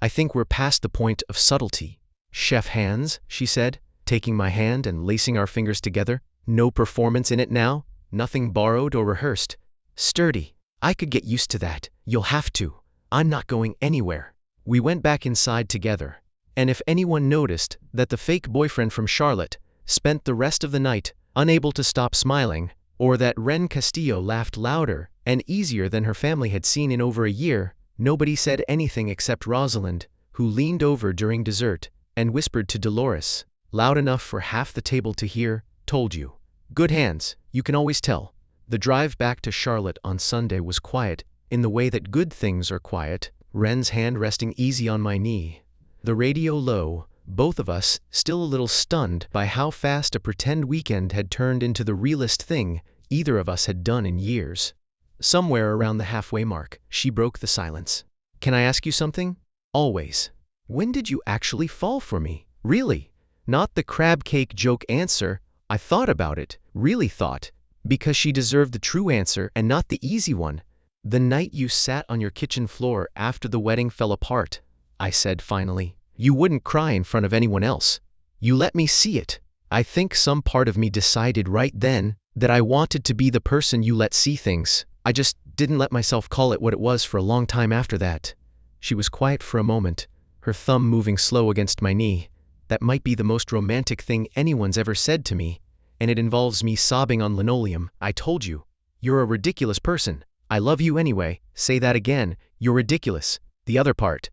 I think we're past the point of subtlety. Chef hands, she said, taking my hand and lacing our fingers together. No performance in it now, nothing borrowed or rehearsed. Sturdy. I could get used to that. You'll have to. I'm not going anywhere. We went back inside together, and if anyone noticed that the fake boyfriend from Charlotte spent the rest of the night unable to stop smiling, or that Ren Castillo laughed louder and easier than her family had seen in over a year, nobody said anything except Rosalind, who leaned over during dessert and whispered to Dolores, loud enough for half the table to hear, told you. Good hands, you can always tell. The drive back to Charlotte on Sunday was quiet, in the way that good things are quiet, Ren's hand resting easy on my knee. The radio low, both of us still a little stunned by how fast a pretend weekend had turned into the realest thing either of us had done in years. Somewhere around the halfway mark, she broke the silence. Can I ask you something? Always. When did you actually fall for me? Really? Not the crab cake joke answer. I thought about it, really thought, because she deserved the true answer and not the easy one. The night you sat on your kitchen floor after the wedding fell apart, I said finally. You wouldn't cry in front of anyone else. You let me see it. I think some part of me decided right then that I wanted to be the person you let see things. I just didn't let myself call it what it was for a long time after that. She was quiet for a moment, her thumb moving slow against my knee. That might be the most romantic thing anyone's ever said to me, and it involves me sobbing on linoleum. I told you. You're a ridiculous person. I love you anyway. Say that again. You're ridiculous. The other part.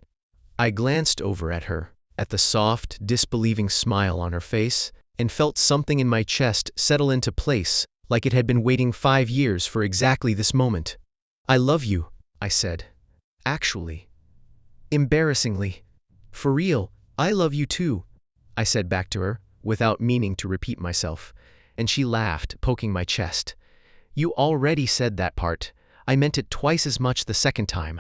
I glanced over at her, at the soft, disbelieving smile on her face, and felt something in my chest settle into place, like it had been waiting 5 years for exactly this moment. I love you, I said. Actually. Embarrassingly. For real, I love you too, I said back to her, without meaning to repeat myself, and she laughed, poking my chest. You already said that part. I meant it twice as much the second time.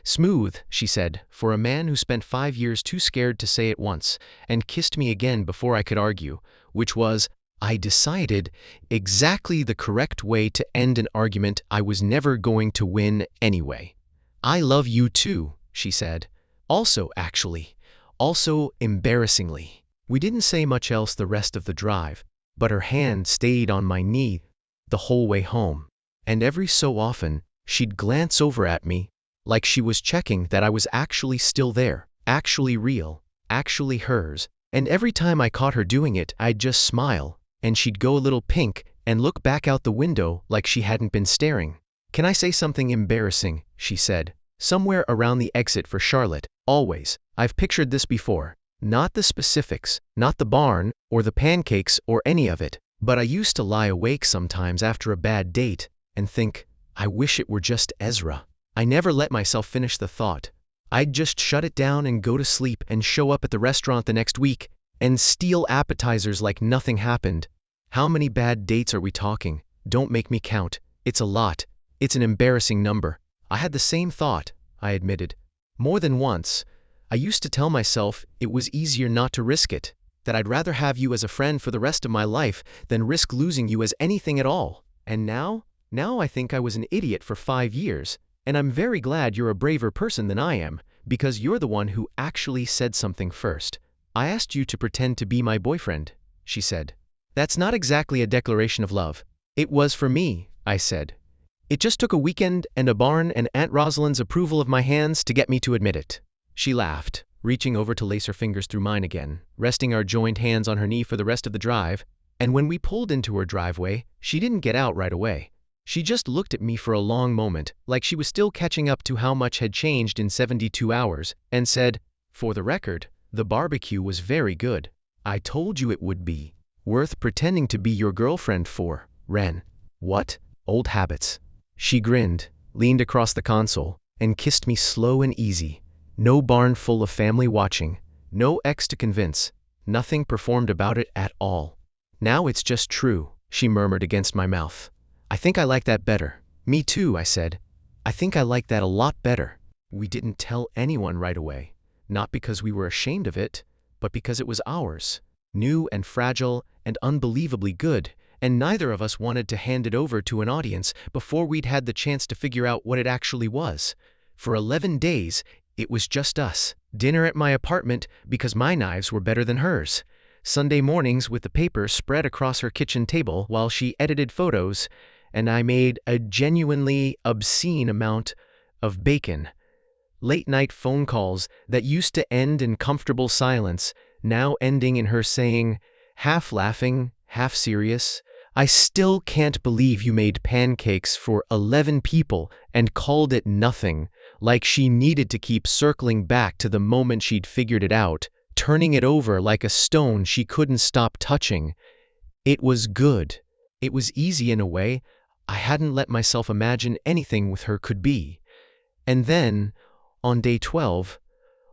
Smooth, she said, for a man who spent 5 years too scared to say it once, and kissed me again before I could argue, which was, I decided, exactly the correct way to end an argument I was never going to win anyway. I love you too, she said. Also, actually. Also, embarrassingly. We didn't say much else the rest of the drive, but her hand stayed on my knee the whole way home, and every so often, she'd glance over at me, like she was checking that I was actually still there, actually real, actually hers, and every time I caught her doing it, I'd just smile, and she'd go a little pink and look back out the window like she hadn't been staring. "Can I say something embarrassing?" she said. "Somewhere around the exit for Charlotte, always. I've pictured this before. Not the specifics, not the barn, or the pancakes, or any of it. But I used to lie awake sometimes after a bad date, and think, I wish it were just Ezra." I never let myself finish the thought. I'd just shut it down and go to sleep and show up at the restaurant the next week and steal appetizers like nothing happened. How many bad dates are we talking? Don't make me count. It's a lot. It's an embarrassing number. I had the same thought, I admitted. More than once. I used to tell myself it was easier not to risk it, that I'd rather have you as a friend for the rest of my life than risk losing you as anything at all. And now I think I was an idiot for 5 years, and I'm very glad you're a braver person than I am, because you're the one who actually said something first. "I asked you to pretend to be my boyfriend," she said. "That's not exactly a declaration of love." "It was for me," I said. "It just took a weekend and a barn and Aunt Rosalind's approval of my hands to get me to admit it." She laughed, reaching over to lace her fingers through mine again, resting our joined hands on her knee for the rest of the drive. And when we pulled into her driveway, she didn't get out right away. She just looked at me for a long moment, like she was still catching up to how much had changed in 72 hours, and said, "For the record, the barbecue was very good. I told you it would be. Worth pretending to be your girlfriend for, Ren." "What? Old habits." She grinned, leaned across the console, and kissed me slow and easy. No barn full of family watching, no ex to convince, nothing performed about it at all. "Now it's just true," she murmured against my mouth. "I think I like that better." "Me too," I said. "I think I like that a lot better." We didn't tell anyone right away, not because we were ashamed of it, but because it was ours, new and fragile and unbelievably good, and neither of us wanted to hand it over to an audience before we'd had the chance to figure out what it actually was. For 11 days, it was just us. Dinner at my apartment because my knives were better than hers. Sunday mornings with the paper spread across her kitchen table while she edited photos, and I made a genuinely obscene amount of bacon. Late night phone calls that used to end in comfortable silence, now ending in her saying, half laughing, half serious, "I still can't believe you made pancakes for 11 people and called it nothing," like she needed to keep circling back to the moment she'd figured it out, turning it over like a stone she couldn't stop touching. It was good. It was easy in a way I hadn't let myself imagine anything with her could be. And then, on day 12,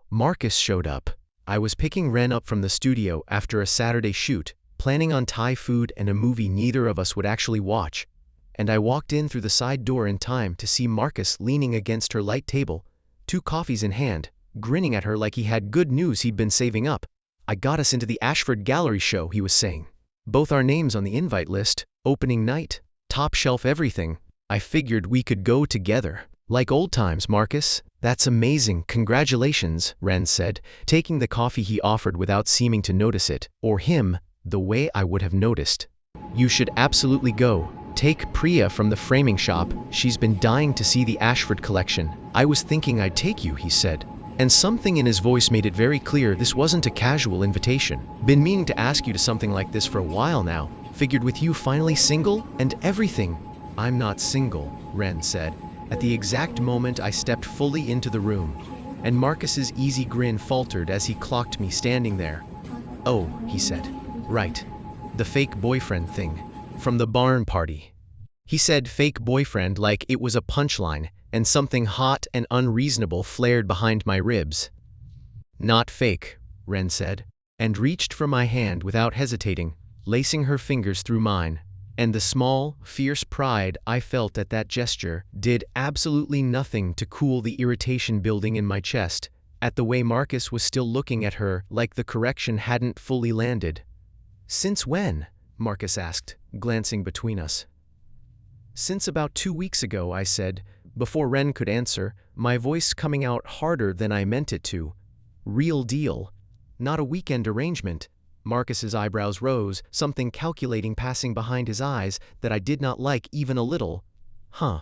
Marcus showed up. I was picking Ren up from the studio after a Saturday shoot, planning on Thai food and a movie neither of us would actually watch, and I walked in through the side door in time to see Marcus leaning against her light table, 2 coffees in hand, grinning at her like he had good news he'd been saving up. "I got us into the Ashford Gallery show," he was saying. "Both our names on the invite list, opening night, top shelf everything. I figured we could go together." "Like old times, Marcus. That's amazing. Congratulations," Ren said, taking the coffee he offered without seeming to notice it, or him, the way I would have noticed. "You should absolutely go. Take Priya from the framing shop. She's been dying to see the Ashford collection." "I was thinking I'd take you," he said. And something in his voice made it very clear this wasn't a casual invitation. "Been meaning to ask you to something like this for a while now. Figured with you finally single and everything." "I'm not single," Ren said, at the exact moment I stepped fully into the room, and Marcus's easy grin faltered as he clocked me standing there. "Oh," he said. "Right. The fake boyfriend thing. From the barn party." He said fake boyfriend like it was a punchline, and something hot and unreasonable flared behind my ribs. "Not fake," Ren said, and reached for my hand without hesitating, lacing her fingers through mine. And the small, fierce pride I felt at that gesture did absolutely nothing to cool the irritation building in my chest, at the way Marcus was still looking at her like the correction hadn't fully landed. "Since when?" Marcus asked, glancing between us. "Since about 2 weeks ago," I said, before Ren could answer, my voice coming out harder than I meant it to. "Real deal. Not a weekend arrangement." Marcus's eyebrows rose, something calculating passing behind his eyes that I did not like even a little. "Huh.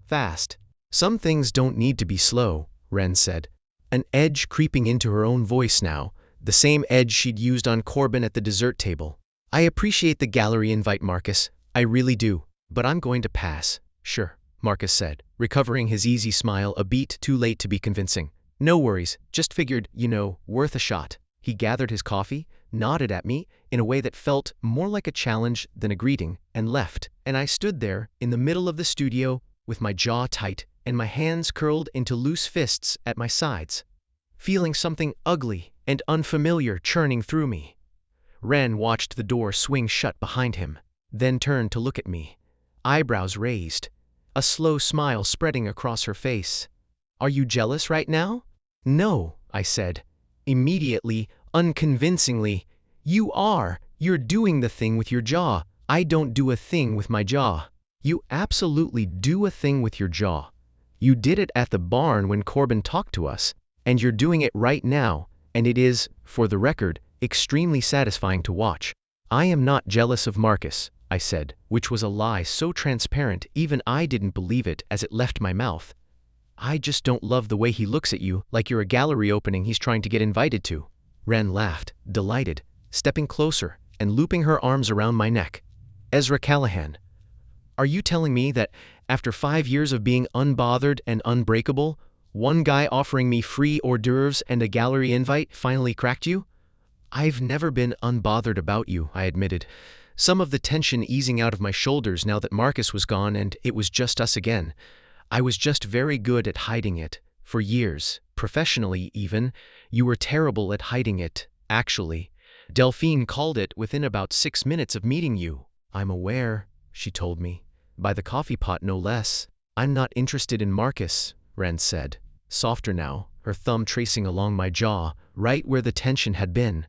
Fast." "Some things don't need to be slow," Ren said, an edge creeping into her own voice now, the same edge she'd used on Corbin at the dessert table. "I appreciate the gallery invite, Marcus. I really do. But I'm going to pass. Sure, Marcus said, recovering his easy smile a beat too late to be convincing. No worries, just figured, worth a shot. He gathered his coffee, nodded at me in a way that felt more like a challenge than a greeting, and left. And I stood there, in the middle of the studio, with my jaw tight and my hands curled into loose fists at my sides, feeling something ugly and unfamiliar churning through me. Ren watched the door swing shut behind him, then turned to look at me, eyebrows raised, a slow smile spreading across her face. Are you jealous right now? No, I said, immediately, unconvincingly. You are. You're doing the thing with your jaw. I don't do a thing with my jaw. You absolutely do a thing with your jaw. You did it at the barn when Corbin talked to us, and you're doing it right now, and it is, for the record, extremely satisfying to watch. I am not jealous of Marcus, I said, which was a lie so transparent even I didn't believe it as it left my mouth. I just don't love the way he looks at you like you're a gallery opening he's trying to get invited to. Ren laughed, delighted, stepping closer and looping her arms around my neck. Ezra Callahan, are you telling me that after 5 years of being unbothered and unbreakable, one guy offering me free hors d'oeuvres and a gallery invite finally cracked you? I've never been unbothered about you, I admitted, some of the tension easing out of my shoulders now that Marcus was gone and it was just us again. I was just very good at hiding it. For years, professionally even, you were terrible at hiding it, actually. Delphine called it within about 6 minutes of meeting you. I'm aware, she told me. By the coffee pot, no less. I'm not interested in Marcus, Ren said, softer now, her thumb tracing along my jaw, right where the tension had been.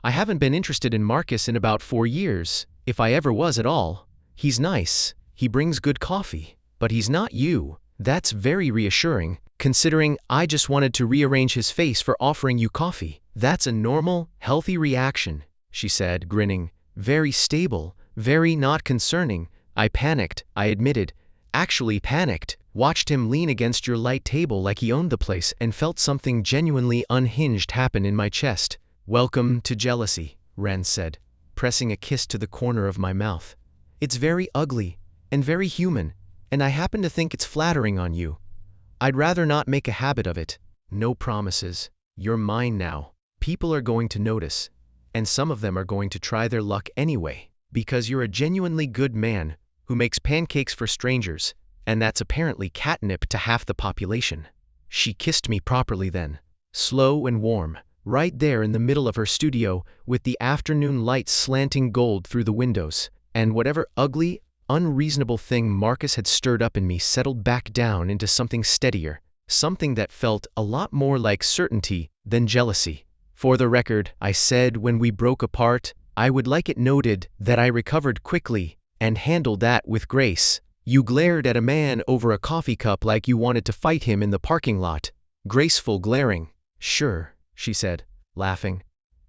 I haven't been interested in Marcus in about 4 years, if I ever was at all. He's nice, he brings good coffee, but he's not you. That's very reassuring, considering I just wanted to rearrange his face for offering you coffee. That's a normal, healthy reaction, she said, grinning. Very stable, very not concerning. I panicked, I admitted. Actually panicked. Watched him lean against your light table like he owned the place and felt something genuinely unhinged happen in my chest. Welcome to jealousy, Ren said, pressing a kiss to the corner of my mouth. It's very ugly, and very human, and I happen to think it's flattering on you. I'd rather not make a habit of it. No promises. You're mine now. People are going to notice, and some of them are going to try their luck anyway, because you're a genuinely good man who makes pancakes for strangers, and that's apparently catnip to half the population. She kissed me properly then, slow and warm, right there in the middle of her studio with the afternoon light slanting gold through the windows, and whatever ugly, unreasonable thing Marcus had stirred up in me settled back down into something steadier, something that felt a lot more like certainty than jealousy. For the record, I said when we broke apart, I would like it noted that I recovered quickly and handled that with grace. You glared at a man over a coffee cup like you wanted to fight him in the parking lot. Graceful glaring. Sure, she said, laughing,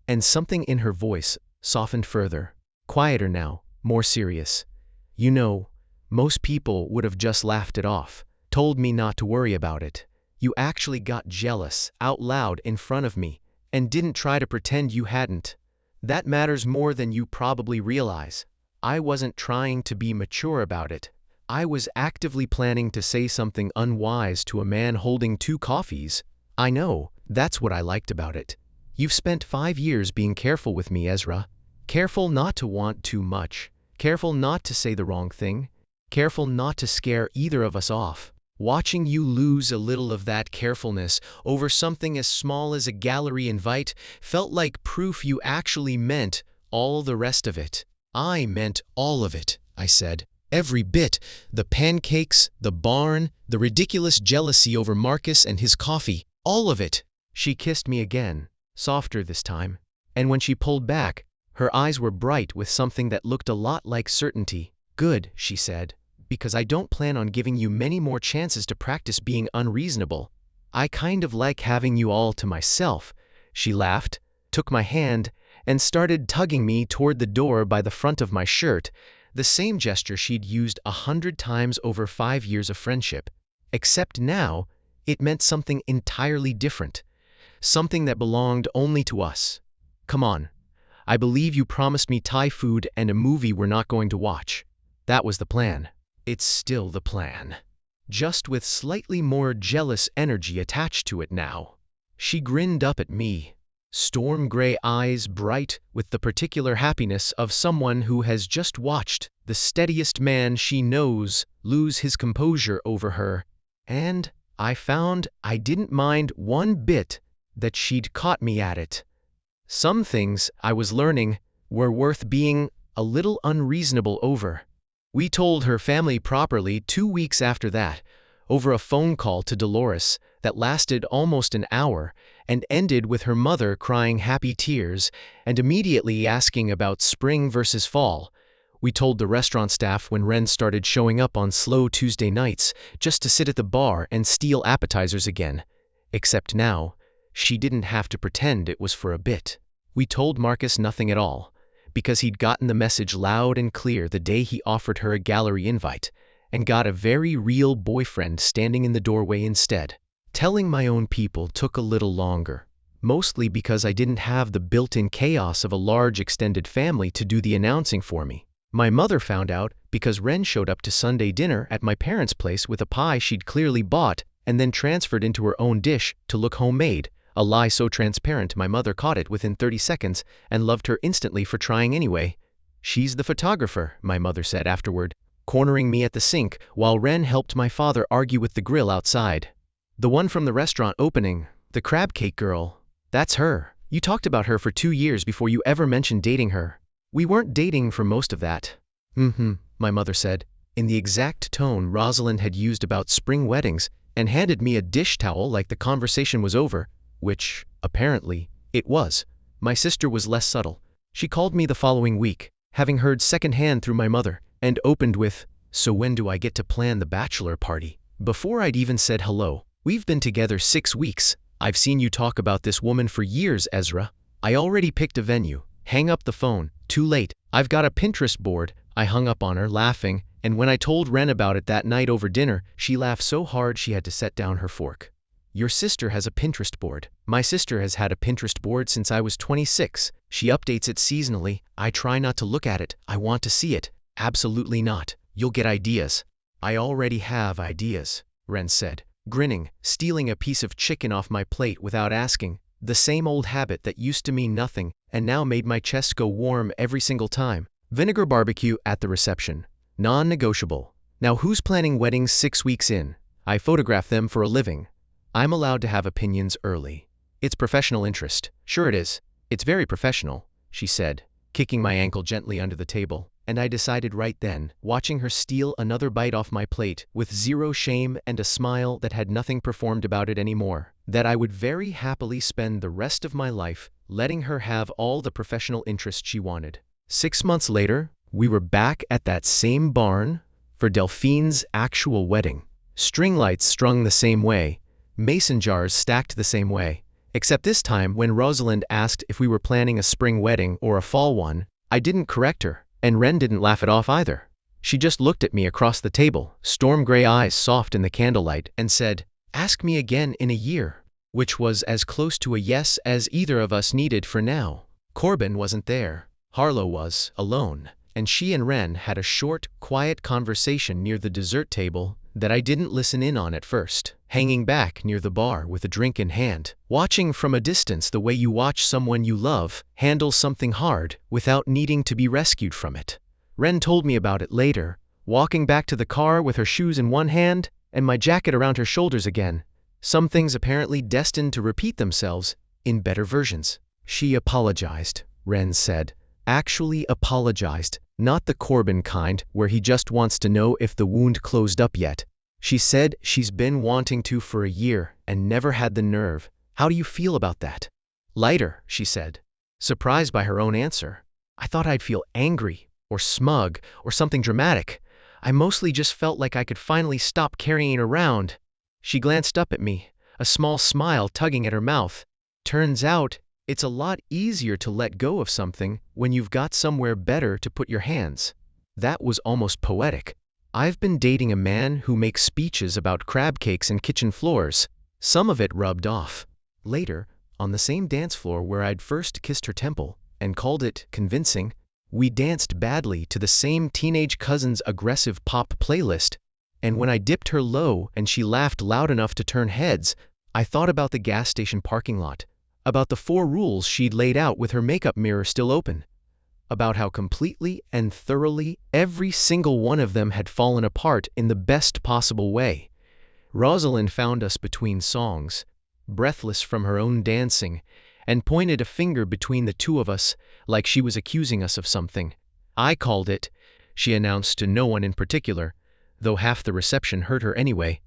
and something in her voice softened further. Quieter now, more serious. You know, most people would have just laughed it off, told me not to worry about it. You actually got jealous, out loud in front of me, and didn't try to pretend you hadn't. That matters more than you probably realize. I wasn't trying to be mature about it. I was actively planning to say something unwise to a man holding 2 coffees. I know, that's what I liked about it. You've spent 5 years being careful with me, Ezra. Careful not to want too much. Careful not to say the wrong thing. Careful not to scare either of us off. Watching you lose a little of that carefulness over something as small as a gallery invite felt like proof you actually meant all the rest of it. I meant all of it, I said. Every bit. The pancakes, the barn, the ridiculous jealousy over Marcus and his coffee. All of it. She kissed me again, softer this time. And when she pulled back, her eyes were bright with something that looked a lot like certainty. Good, she said, because I don't plan on giving you many more chances to practice being unreasonable. I kind of like having you all to myself. She laughed, took my hand, and started tugging me toward the door by the front of my shirt, the same gesture she'd used 100 times over 5 years of friendship. Except now, it meant something entirely different. Something that belonged only to us. Come on. I believe you promised me Thai food and a movie we're not going to watch. That was the plan. It's still the plan. Just with slightly more jealous energy attached to it now. She grinned up at me, storm gray eyes bright with the particular happiness of someone who has just watched the steadiest man she knows lose his composure over her, and I found I didn't mind one bit that she'd caught me at it. Some things, I was learning, were worth being a little unreasonable over. We told her family properly 2 weeks after that, over a phone call to Dolores that lasted almost an hour and ended with her mother crying happy tears and immediately asking about spring versus fall. We told the restaurant staff when Ren started showing up on slow Tuesday nights just to sit at the bar and steal appetizers again. Except now, she didn't have to pretend it was for a bit. We told Marcus nothing at all, because he'd gotten the message loud and clear the day he offered her a gallery invite, and got a very real boyfriend standing in the doorway instead. Telling my own people took a little longer, mostly because I didn't have the built-in chaos of a large extended family to do the announcing for me. My mother found out because Ren showed up to Sunday dinner at my parents' place with a pie she'd clearly bought and then transferred into her own dish to look homemade, a lie so transparent my mother caught it within 30 seconds and loved her instantly for trying anyway. "She's the photographer," my mother said afterward, cornering me at the sink while Ren helped my father argue with the grill outside. "The one from the restaurant opening, the crab cake girl. That's her. You talked about her for 2 years before you ever mentioned dating her." "We weren't dating for most of that." My mother said, in the exact tone Rosalind had used about spring weddings, and handed me a dish towel like the conversation was over, which, apparently, it was. My sister was less subtle. She called me the following week, having heard secondhand through my mother, and opened with, "So when do I get to plan the bachelor party?" Before I'd even said hello. "We've been together 6 weeks. I've seen you talk about this woman for years, Ezra. I already picked a venue." Hang up the phone. "Too late. I've got a Pinterest board." I hung up on her, laughing, and when I told Ren about it that night over dinner, she laughed so hard she had to set down her fork. "Your sister has a Pinterest board." "My sister has had a Pinterest board since I was 26. She updates it seasonally. I try not to look at it. I want to see it." "Absolutely not. You'll get ideas." "I already have ideas," Ren said, grinning, stealing a piece of chicken off my plate without asking. The same old habit that used to mean nothing and now made my chest go warm every single time. "Vinegar barbecue at the reception. Non-negotiable." Now who's planning weddings 6 weeks in? I photograph them for a living. I'm allowed to have opinions early. "It's professional interest." "Sure it is. It's very professional," she said, kicking my ankle gently under the table. And I decided right then, watching her steal another bite off my plate with zero shame and a smile that had nothing performed about it anymore, that I would very happily spend the rest of my life letting her have all the professional interest she wanted. 6 months later, we were back at that same barn for Delphine's actual wedding. String lights strung the same way, mason jars stacked the same way, except this time when Rosalind asked if we were planning a spring wedding or a fall one, I didn't correct her. And Ren didn't laugh it off either. She just looked at me across the table, storm gray eyes soft in the candlelight, and said, "Ask me again in a year," which was as close to a yes as either of us needed for now. Corbin wasn't there. Harlow was, alone, and she and Ren had a short, quiet conversation near the dessert table that I didn't listen in on at first, hanging back near the bar with a drink in hand, watching from a distance the way you watch someone you love handle something hard without needing to be rescued from it. Ren told me about it later, walking back to the car with her shoes in one hand and my jacket around her shoulders again. Some things apparently destined to repeat themselves in better versions. "She apologized," Ren said. "Actually apologized. Not the Corbin kind where he just wants to know if the wound closed up yet. She said she's been wanting to for a year and never had the nerve. How do you feel about that?" "Lighter," she said, surprised by her own answer. "I thought I'd feel angry or smug or something dramatic. I mostly just felt like I could finally stop carrying it around." She glanced up at me, a small smile tugging at her mouth. "Turns out, it's a lot easier to let go of something when you've got somewhere better to put your hands." That was almost poetic. I've been dating a man who makes speeches about crab cakes and kitchen floors. Some of it rubbed off. Later, on the same dance floor where I'd first kissed her temple and called it convincing, We danced badly to the same teenage cousin's aggressive pop playlist, and when I dipped her low and she laughed loud enough to turn heads, I thought about the gas station parking lot, about the 4 rules she'd laid out with her makeup mirror still open, about how completely and thoroughly every single one of them had fallen apart in the best possible way. Rosalind found us between songs, breathless from her own dancing, and pointed a finger between the two of us like she was accusing us of something. I called it, she announced to no one in particular, though half the reception heard her anyway.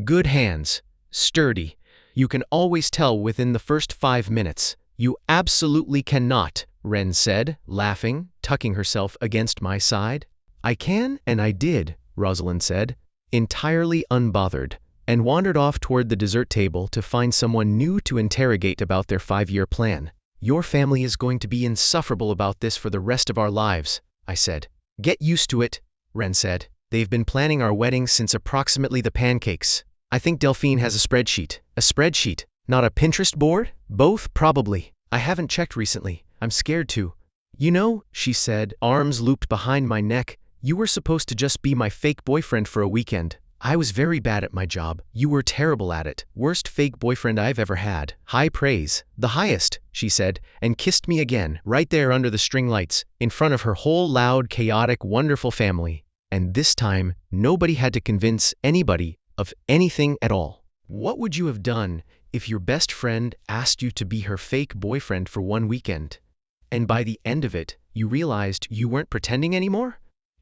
Good hands, sturdy. You can always tell within the first 5 minutes. You absolutely cannot, Ren said, laughing, tucking herself against my side. I can, and I did, Rosalind said, entirely unbothered, and wandered off toward the dessert table to find someone new to interrogate about their 5-year plan. Your family is going to be insufferable about this for the rest of our lives, I said. Get used to it, Ren said. They've been planning our wedding since approximately the pancakes. I think Delphine has a spreadsheet. A spreadsheet, not a Pinterest board? Both, probably. I haven't checked recently. I'm scared to. You know, she said, arms looped behind my neck, you were supposed to just be my fake boyfriend for a weekend. I was very bad at my job. You were terrible at it. Worst fake boyfriend I've ever had. High praise. The highest, she said, and kissed me again, right there under the string lights, in front of her whole loud, chaotic, wonderful family. And this time, nobody had to convince anybody of anything at all. What would you have done if your best friend asked you to be her fake boyfriend for one weekend, and by the end of it, you realized you weren't pretending anymore?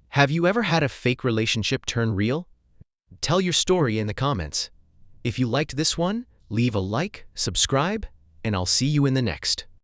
Have you ever had a fake relationship turn real? Tell your story in the comments. If you liked this one, leave a like, subscribe, and I'll see you in the next.